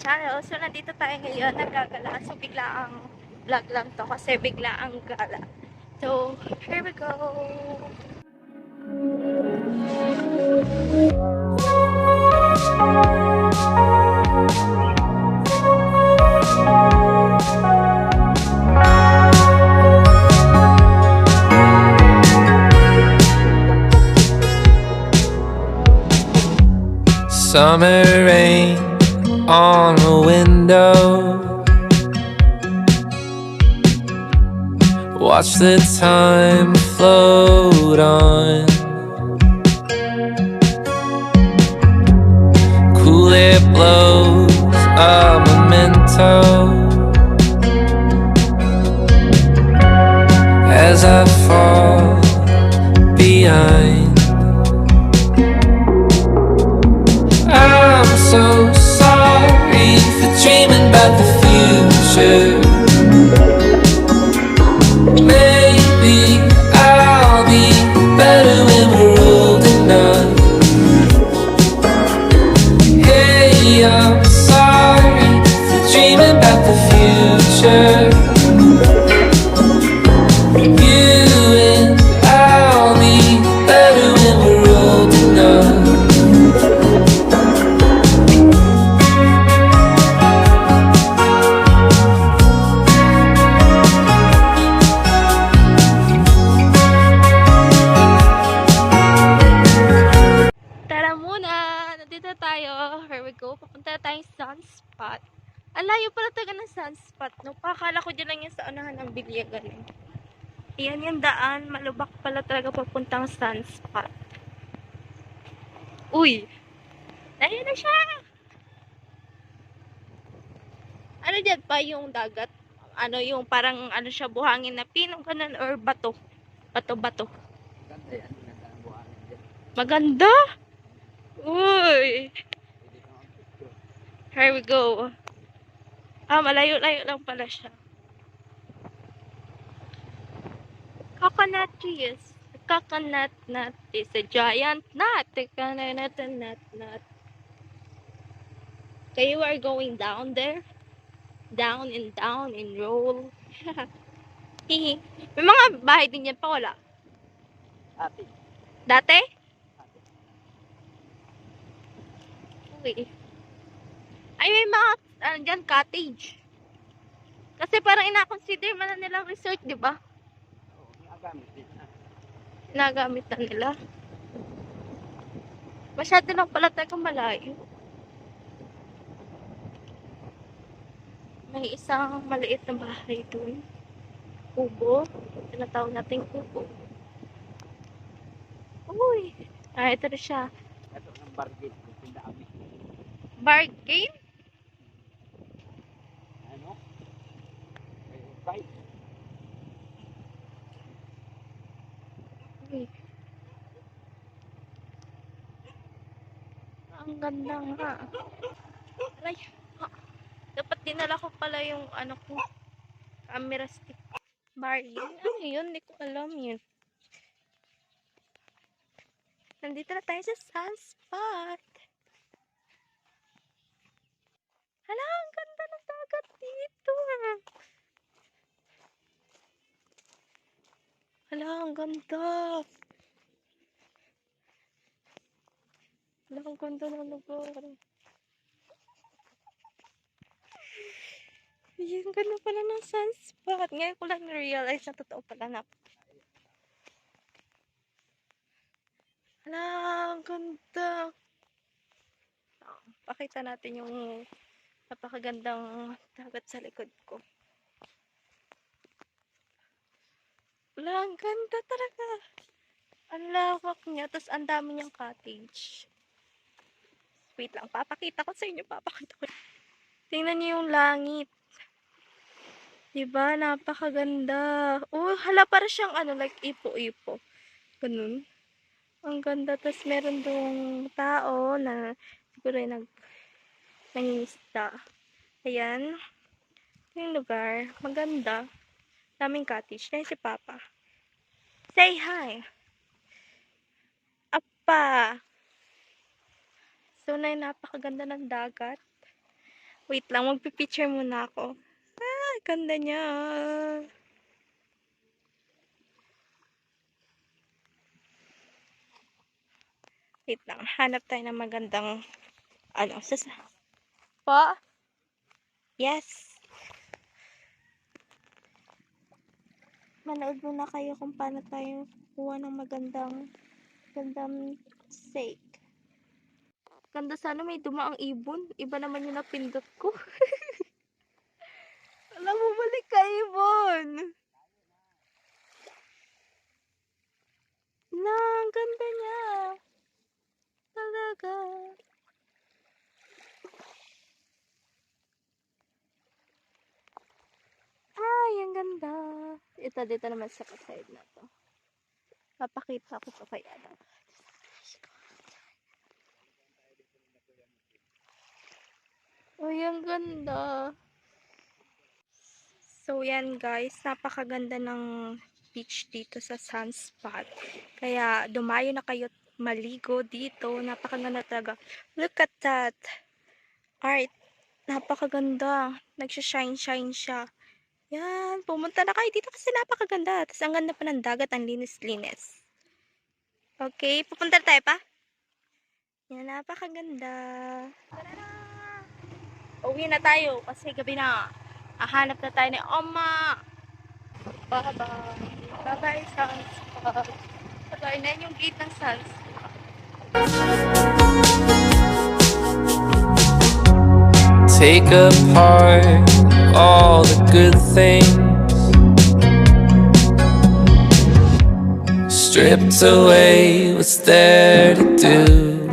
channel. So, nandito tayo ngayon, naggagala. So, bigla ang vlog lang to kasi bigla ang gala. So, here we go. Summer rain on the window. Watch the time float on. Cool air blows a memento as I fall behind. I'm so sorry for dreaming about the future. Maybe I'll be better when we're old enough. Hey, I'm sorry for dreaming about the future. You and I'll be better when we're old enough. Tara muna! Nandito tayo. Here we go. Papunta tayong sunspot. Ang layo pala talaga ng sunspot, no? Pakala ko dyan lang yung sa unahan ng Bilyagan. Iyan yung daan. Malubak pala talaga papuntang sunspot. Uy! Ayun na siya! Ano dyan pa yung dagat? Ano yung parang ano siya buhangin na pinong kanan or bato? Bato-bato. Maganda! Uy! Here we go. Ah, malayo-layo lang pala siya. Coconut trees. Coconut nut is a giant nut. Coconut nut. Okay, you are going down there. Down and roll. Hihi. May mga bahay din yan pa wala. Dati? Uy. Ay, may mga ano dyan, cottage. Kasi parang ina-consider man na nilang resort, di ba? Ginagamit na nila. Masyado lang pala tayo malayo. May isang maliit na bahay dun. Kubo. Tinatawag natin kubo. Uy! Ah, ito na siya. Ito ng bargain. Bargain? Ano? Right. Uy. Ang ganda nga. Aray. Ah, dapat dinala ko pala yung ano ko. Camera stick. Bargain? Ano yun? Hindi ko alam yun. Nandito na tayo sa sunspot. Hala, ang ganda ng dagat dito. Hala, ang ganda. Hala, ang ganda ng lugar. Yung ganda pala ng sunspot. Ngayon ko lang na-realize na totoo pala na. Hala, ang ganda. Pakita natin yung napakagandang dagat sa likod ko. Wala, ang ganda talaga. Ang lawak niya. Tapos ang dami niyang cottage. Wait lang, papakita ko sa inyo. Papakita ko. Tingnan niyo yung langit. Diba? Napakaganda. Oh, hala para siyang ano, like ipo-ipo. Ganun. Ang ganda. Tapos meron dong tao na siguro ay nangingisda. Ayan. Ito yung lugar. Maganda. Daming cottage. Ayan si Papa. Say hi. Appa. So, napakaganda ng dagat. Wait lang, magpipicture muna ako. Ah, ganda niya. Wait lang, hanap tayo ng magandang, ano, po? Yes. Manood muna kayo kung paano tayo kuha ng magandang steak. Ganda sana may dumaang ibon. Iba naman yung napindot ko. Alam mo, balik ka, ibon. Na, ang ganda niya. Talaga. Ay, ang ganda. Ito, dito naman sa side na to. Papakita ko to kay Adam. Uy, ang ganda. So, yan guys. Napakaganda ng beach dito sa Sunspot. Kaya, dumayo na kayo maligo dito. Napakaganda talaga. Look at that. Art. Napakaganda. Nagsha-shine-shine siya. Yan. Pumunta na kayo dito kasi napakaganda. Tapos, ang ganda pa ng dagat. Ang linis-linis. Okay. Pupunta tayo pa? Yan. Napakaganda. Tara na! Uwi na tayo kasi gabi na. Hanap na tayo ni Oma. Bye-bye. Bye-bye, Sunspot. Bye-bye na yung gate ng Sunspot. Take apart all the good things, stripped away what's there to do.